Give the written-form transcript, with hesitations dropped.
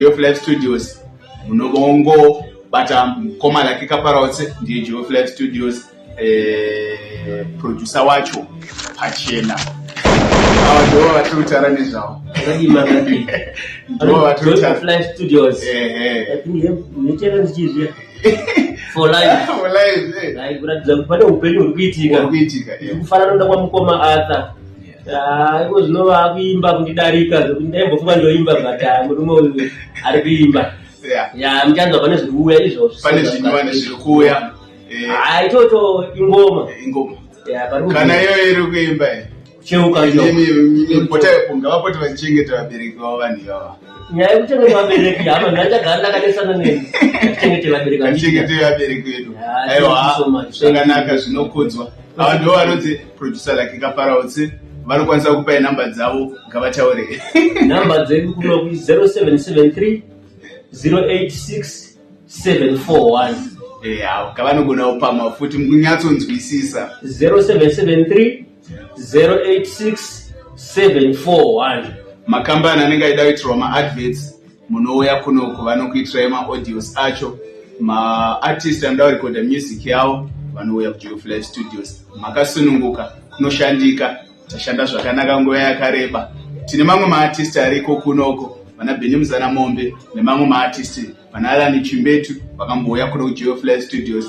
Geofly Studios munobongo bata mukoma lake kaparautse ndiye Geofly Studios producer wacho pachena awa ndo vatotara nezvavo Geofly Studios for life kuratidza kuti pane upenyu huri kuitika kufanana noda kwamukoma Arthur iko zvinova kuimba kundidarika zvokuti ndaimbofunga ndoimba but murume uyu ari kuimba muchanzwa pane zviri kuuya izvozvo pane zvinova zviri kuuya itoto ingoma kana iyoyo iri kuimba cheuka ngavapoti vachichengeta vabereki vavo vanhu ivava nyaya yekuchengeta vabereki hama ndachagara ndakanesana nekuchengete vabereki vedu aiwa zvakanaka zvinokudzwa ava ndo vanonzi producer lake kaparautse vanokwanisa kupai namba dzavo ngavataure namba dzedu kuno 0773 086 741 kavanogona kupama futi munyatsonzwisisa 0773 086 741 makambani anenge aida kuitirwa maadverts munouya kunoko vanokuitirai maaudios acho maartist anoda kurekoda music yavo vanouya kuGeofly Studios makasununguka kunoshandika tashanda zvakanaka nguva yakareba tine mamwe maartist ariko kunoko vana Beni Muzana Mombe nemamwe maartist vana Alani Chimbetu vakambouya kuno kuGeofly Studios